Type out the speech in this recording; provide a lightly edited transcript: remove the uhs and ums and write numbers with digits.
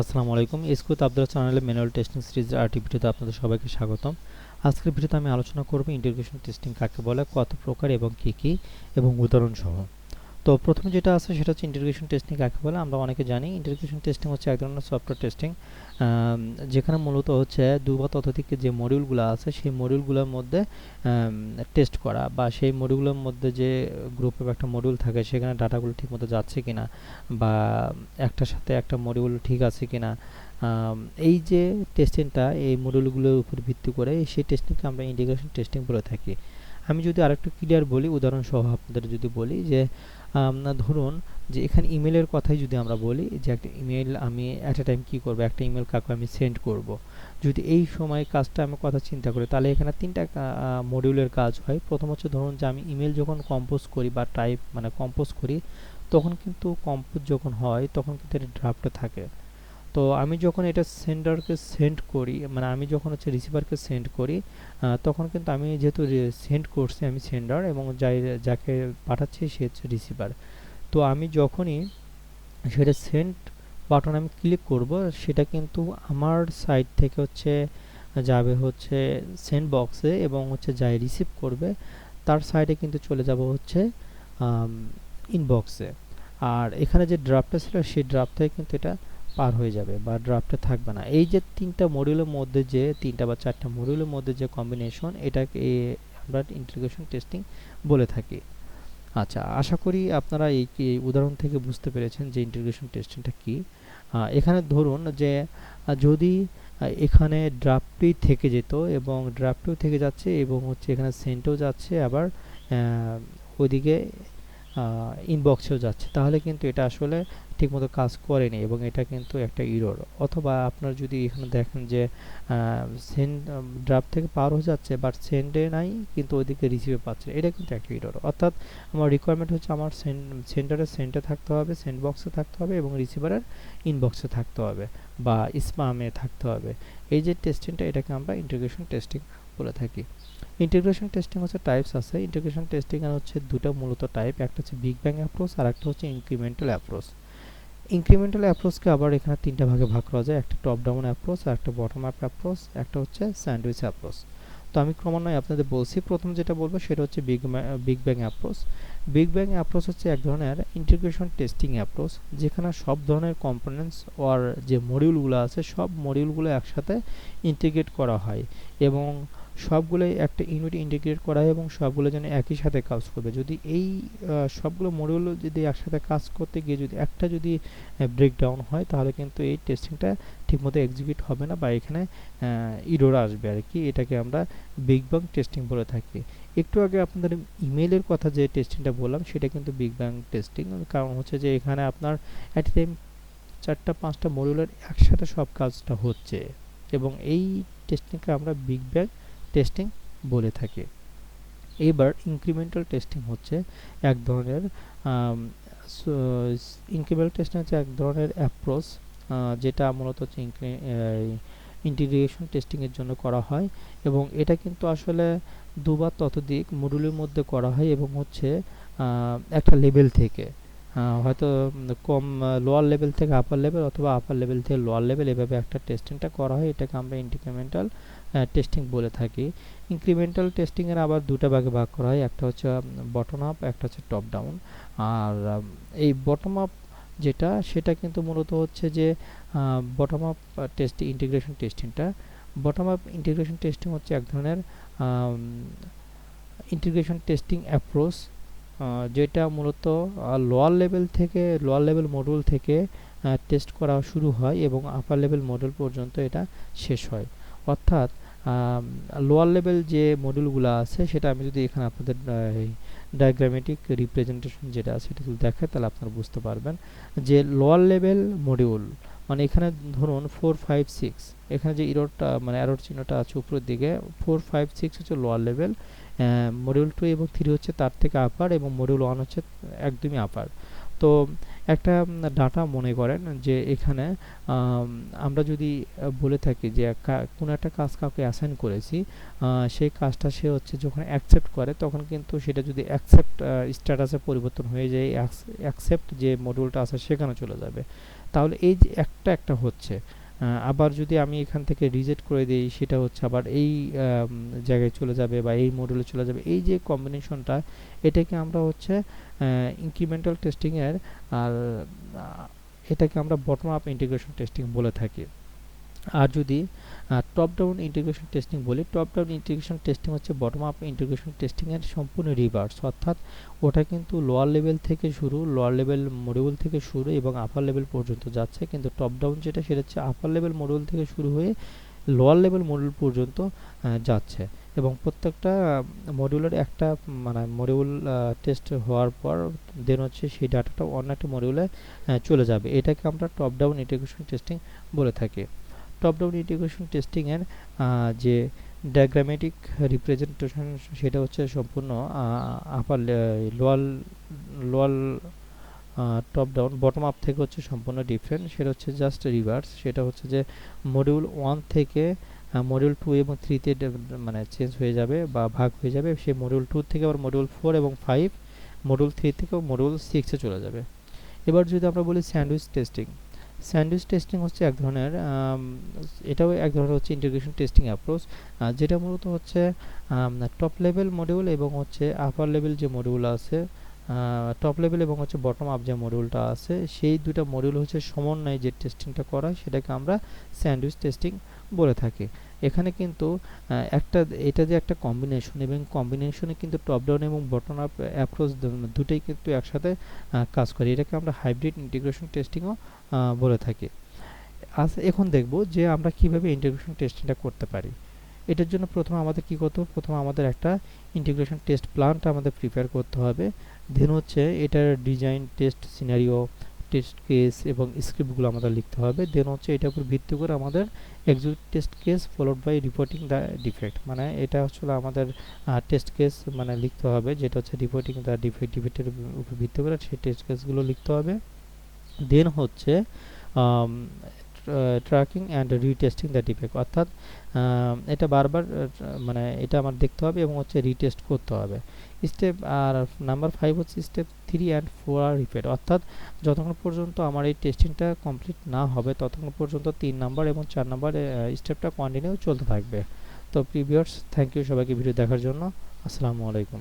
আসসালামু আলাইকুম। স্কুল আব্দুল্লাহ চ্যানেলে ম্যানুয়াল টেস্টিং সিরিজের আরেকটি ভিডিওতে আপনাদের সবাইকে স্বাগতম। আজকের ভিডিওতে আমি আলোচনা করব ইন্টিগ্রেশন টেস্টিং কাকে বলে, কত প্রকার এবং কি এবং উদাহরণ সহ। তো প্রথমে যেটা আছে সেটা হচ্ছে ইন্টিগ্রেশন টেস্টিং কাকে বলে। আমরা অনেকে জানি ইন্টিগ্রেশন টেস্টিং হচ্ছে এক ধরনের সফটওয়্যার টেস্টিং, যেখানে মূলত হচ্ছে দুই বা ততোধিক যে মডিউলগুলো আছে সেই মডিউলগুলোর মধ্যে টেস্ট করা, বা সেই মডিউলের মধ্যে যে গ্রুপে একটা মডিউল থাকে সেখানে ডাটাগুলো ঠিকমতো যাচ্ছে কিনা, বা একটার সাথে একটা মডিউল ঠিক আছে কিনা, এই যে টেস্টিংটা এই মডিউলগুলোর উপর ভিত্তি করে সেই টেস্টিংকে আমরা ইন্টিগ্রেশন টেস্টিং বলে থাকি। আমি যদি আরেকটু ক্লিয়ার বলি, উদাহরণ সহ আপনাদের যদি বলি যে ধরুন যে এখানে ইমেলের কথাই যদি আমরা বলি যে একটা ইমেল আমি অ্যাট এ টাইম কী করবো, একটা ইমেল কাউকে আমি সেন্ড করব। যদি এই সময় কাজটা আমি কথা চিন্তা করি তাহলে এখানে তিনটা মডিউলের কাজ হয়। প্রথম হচ্ছে ধরুন যে আমি ইমেল যখন কম্পোজ করি বা টাইপ কম্পোজ করি, তখন কিন্তু কম্পোজ যখন হয় তখন কিন্তু এটা ড্রাফটে থাকে। তো আমি যখন এটা সেন্ডারকে সেন্ড করি, আমি যখন হচ্ছে রিসিভারকে সেন্ড করি, তখন কিন্তু আমি যেহেতু সেন্ড করছি আমি সেন্ডার, এবং যাকে পাঠাচ্ছি সে হচ্ছে রিসিভার। তো আমি যখনই সেটা সেন্ড বাটন আমি ক্লিক করব, সেটা কিন্তু আমার সাইড থেকে হচ্ছে যাবে হচ্ছে সেন্ড বক্সে, এবং হচ্ছে যাই রিসিভ করবে তার সাইডে কিন্তু চলে যাব হচ্ছে ইনবক্সে। আর এখানে যে ড্রাফটটা ছিল সেই ড্রাফটে কিন্তু এটা পার হয়ে যাবে বা ড্রাফটে থাকবে না। এই যে তিনটা মডিউলের মধ্যে যে তিনটা বা চারটা মডিউলের মধ্যে যে কম্বিনেশন, এটাকে আমরা ইন্টিগ্রেশন টেস্টিং বলে থাকি। আচ্ছা, আশা করি আপনারা এই উদাহরণ থেকে বুঝতে পেরেছেন যে ইন্টিগ্রেশন টেস্টিংটা কি। এখানে ধরুন যে যদি এখানে ড্রাফটই থেকে যেত, এবং ড্রাফটও থেকে যাচ্ছে, এবং হচ্ছে এখানে সেন্টও যাচ্ছে, আবার ওইদিকে ইনবক্সেও যাচ্ছে, তাহলে কিন্তু এটা আসলে ঠিকমতো কাজ করেনি এবং এটা কিন্তু একটা ইরর। অথবা আপনার যদি এখানে দেখেন যে সেন্ড ড্রাফট থেকে পার হয়ে যাচ্ছে বাট সেন্ডে নাই, কিন্তু ওইদিকে রিসিভে পাচ্ছে, এটা কিন্তু একটা ইরর। অর্থাৎ আমার রিকোয়ারমেন্ট হচ্ছে আমার সেন্ডারের সেন্টে থাকতে হবে, সেন্ড বক্সে থাকতে হবে, এবং রিসিভারের ইনবক্সে থাকতে হবে বা স্প্যামে থাকতে হবে। এই যে টেস্টিংটা, এটাকে আমরা ইন্টিগ্রেশন টেস্টিং বলে থাকি। ইন্টিগ্রেশন টেস্টিং হচ্ছে টাইপস আছে। ইন্টিগ্রেশন টেস্টিং এর হচ্ছে দুটো মূলত টাইপ, একটা হচ্ছে বিগ ব্যাং অ্যাপ্রোচ আর একটা হচ্ছে ইনক্রিমেন্টাল অ্যাপ্রোচ। ইনক্রিমেন্টাল অ্যাপ্রোচকে আবার এখানে তিনটা ভাগে ভাগ করা যায়, একটা টপ ডাউন অ্যাপ্রোচ, একটা বটম আপ অ্যাপ্রোচ, একটা হচ্ছে স্যান্ডউইচ অ্যাপ্রোচ। তো আমি ক্রমান্বয়ে আপনাদের বলছি, প্রথম যেটা বলবো সেটা হচ্ছে big bang approach. Big bang approach হচ্ছে এক ধরনের ইন্টিগ্রেশন টেস্টিং অ্যাপ্রোচ, যেখানে সব ধরনের কম্পোনেন্টস ওর যে মডিউলগুলো আছে সব মডিউলগুলো একসাথে ইন্টিগ্রেট করা হয়, এবং সবগুলোই একটা ইউনিট ইন্টিগ্রেট করা হয়, এবং সবগুলো যেন একই সাথে কাজ করবে। যদি এই সবগুলো মডিউল যদি একসাথে কাজ করতে গিয়ে যদি একটা যদি ব্রেকডাউন হয়, তাহলে কিন্তু এই টেস্টিংটা ঠিকমতো এক্সিকিউট হবে না, বা এখানে ইরর আসবে আর কি। এটাকে আমরা বিগ ব্যাং টেস্টিং বলে থাকি। একটু আগে আপনাদের ইমেইলের কথা যে টেস্টিংটা বললাম সেটা কিন্তু বিগ ব্যাং টেস্টিং, কারণ হচ্ছে যে এখানে আপনার অ্যাট এ টাইম 4-5টা মডিউলের একসাথে সব কাজটা হচ্ছে, এবং এই টেস্টিংকে আমরা বিগ ব্যাং টেস্টিং বলে থাকি। এবার ইনক্রিমেন্টাল টেস্টিং হচ্ছে এক ধরনের ইনক্রিমেন্টাল টেস্টিং হচ্ছে এক ধরনের অ্যাপ্রোচ, যেটা মূলত হচ্ছে ইন্টিগ্রেশন টেস্টিংয়ের জন্য করা হয়, এবং এটা কিন্তু আসলে দুবার ততোধিক মডিউলের মধ্যে করা হয়, এবং হচ্ছে একটা লেভেল থেকে হয়তো কম লোয়ার লেভেল থেকে আপার লেভেল, অথবা আপার লেভেল থেকে লোয়ার লেভেল, এভাবে একটা টেস্টিংটা করা হয়। এটাকে আমরা ইনক্রিমেন্টাল টেস্টিং বলে থাকি। ইনক্রিমেন্টাল টেস্টিংয়ের আবার দুটা ভাগে ভাগ করা হয়, একটা হচ্ছে বটম আপ, একটা হচ্ছে টপ ডাউন। আর এই বটম আপ যেটা, সেটা কিন্তু মূলত হচ্ছে যে বটম আপ ইন্টিগ্রেশন টেস্টিংটা, বটম আপ ইন্টিগ্রেশন টেস্টিং হচ্ছে এক ধরনের ইন্টিগ্রেশন টেস্টিং অ্যাপ্রোচ, যেটা মূলত লোয়ার লেভেল মডিউল থেকে টেস্ট করা শুরু হয়, এবং আপার লেভেল মডিউল পর্যন্ত এটা শেষ হয়। অর্থাৎ লোয়ার লেভেল যে মডিউলগুলো আছে, সেটা আমি যদি এখানে আপনাদের ডায়াগ্রামেটিক রিপ্রেজেন্টেশন যেটা আছে সেটা যদি দেখায়, তাহলে আপনারা বুঝতে পারবেন যে লোয়ার লেভেল মডিউল, এখানে ধরুন 4-5-6, এখানে যে অ্যারোর চিহ্নটা আছে উপরের দিকে, 4-5-6 হচ্ছে লোয়ার লেভেল, মডিউল 2 এবং 3 হচ্ছে তার থেকে আপার, এবং মডিউল 1 হচ্ছে একদমই আপার। তো একটা ডাটা মনে করেন যে এখানে আমরা যদি বলে থাকি যে কোনো একটা কাজ কাউকে অ্যাসাইন করেছি, সেই কাজটা সে হচ্ছে যখন অ্যাকসেপ্ট করে, তখন কিন্তু সেটা যদি অ্যাকসেপ্ট স্ট্যাটাসে পরিবর্তন হয়ে যায়, অ্যাকসেপ্ট যে মডিউলটা আছে সেখানে চলে যাবে। তাহলে এই যে একটা একটা হচ্ছে, আবার যদি আমি এখান থেকে রিজেক্ট করে দিই সেটা হচ্ছে আবার এই জায়গায় চলে যাবে বা এই মডিউলে চলে যাবে। এই যে কম্বিনেশনটা, এটাকে আমরা হচ্ছে ইনক্রিমেন্টাল টেস্টিংয়ের আর এটাকে আমরা বটম আপ ইন্টিগ্রেশন টেস্টিং বলে থাকি। আর যদি টপ ডাউন ইন্টিগ্রেশন টেস্টিং বলি, টপ ডাউন ইন্টিগ্রেশন টেস্টিং হচ্ছে বটম আপ ইন্টিগ্রেশন টেস্টিংয়ের সম্পূর্ণ রিভার্স, অর্থাৎ ওটা কিন্তু লোয়ার লেভেল থেকে শুরু, লোয়ার লেভেল মডিউল থেকে শুরু এবং আপার লেভেল পর্যন্ত যাচ্ছে, কিন্তু টপ ডাউন যেটা সেটা হচ্ছে আপার লেভেল মডিউল থেকে শুরু হয়ে লোয়ার লেভেল মডিউল পর্যন্ত যাচ্ছে, এবং প্রত্যেকটা মডিউলের একটা মানে মডিউল টেস্ট হওয়ার পর দেন হচ্ছে সেই ডাটাটা অন্য একটা মডিউলে চলে যাবে। এটাকে আমরা টপ ডাউন ইন্টিগ্রেশন টেস্টিং বলে থাকি। টপ ডাউন ইন্টিগ্রেশন টেস্টিংয়ের যে ডায়াগ্রামেটিক রিপ্রেজেন্টেশন সেটা হচ্ছে সম্পূর্ণ upper lower lower top down, bottom up থেকে হচ্ছে সম্পূর্ণ ডিফারেন্ট, সেটা হচ্ছে জাস্ট রিভার্স। সেটা হচ্ছে যে মডিউল 1 থেকে মডিউল 2 এবং 3 তে মানে চেঞ্জ হয়ে যাবে বা ভাগ হয়ে যাবে, সেই মডিউল 2 থেকে আবার মডিউল 4 এবং 5, মডিউল 3 থেকে মডিউল 6 এ চলে যাবে। এবার যদি আমরা বলি স্যান্ডউইচ টেস্টিং, স্যান্ডউইচ টেস্টিং হচ্ছে এক ধরনের এটাও এক ধরনের হচ্ছে ইন্টিগ্রেশন টেস্টিং অ্যাপ্রোচ, যেটা মূলত হচ্ছে টপ লেভেল মডিউল এবং হচ্ছে আপার লেভেল যে মডিউল আছে, টপ লেভেল এবং হচ্ছে বটম আপ যে মডিউলটা আছে, সেই দুটো মডিউল হচ্ছে সমন্বয়ে যে টেস্টিংটা করা সেটাকে আমরা স্যান্ডউইচ টেস্টিং বলে থাকি। এখানে কিন্তু একটা এটা যে একটা কম্বিনেশন, এবং কম্বিনেশনে কিন্তু টপ ডাউন এবং বটম আপ অ্যাপ্রোচ দুটোই কিন্তু একসাথে কাজ করে, এটাকে আমরা হাইব্রিড ইন্টিগ্রেশন টেস্টিংও বলে থাকি। এখন দেখব যে আমরা কিভাবে ইন্টিগ্রেশন টেস্টিংটা করতে পারি। এটার জন্য প্রথমে আমাদের কি করতে হবে, প্রথমে আমাদের একটা ইন্টিগ্রেশন টেস্ট প্ল্যানটা আমাদের প্রিপেয়ার করতে হবে। দেন হচ্ছে এটার design, test scenario, test case এবং স্ক্রিপ্টগুলো আমাদের লিখতে হবে। দেন হচ্ছে এটার উপর ভিত্তি করে আমাদের execute test case followed by reporting the defect, মানে এটা হচ্ছে আমাদের টেস্ট কেস মানে লিখতে হবে, যেটা হচ্ছে রিপোর্টিং দ্য ডিফেক্টের উপর ভিত্তি করে সেই টেস্ট কেসগুলো লিখতে হবে। দেন হচ্ছে tracking and retesting the defect, অর্থাৎ এটা বারবার মানে এটা আমার দেখতে হবে এবং হচ্ছে রিটেস্ট করতে হবে। স্টেপ আর নাম্বার 5 হচ্ছে স্টেপ 3 অ্যান্ড 4 আর রিপিট, অর্থাৎ যতক্ষণ পর্যন্ত আমার এই টেস্টিংটা কমপ্লিট না হবে ততক্ষণ পর্যন্ত 3 নাম্বার এবং 4 নাম্বার স্টেপটা কন্টিনিউ চলতে থাকবে। তো প্রিভিউয়ার্স, থ্যাংক ইউ সবাইকে ভিডিও দেখার জন্য। আসসালামু আলাইকুম।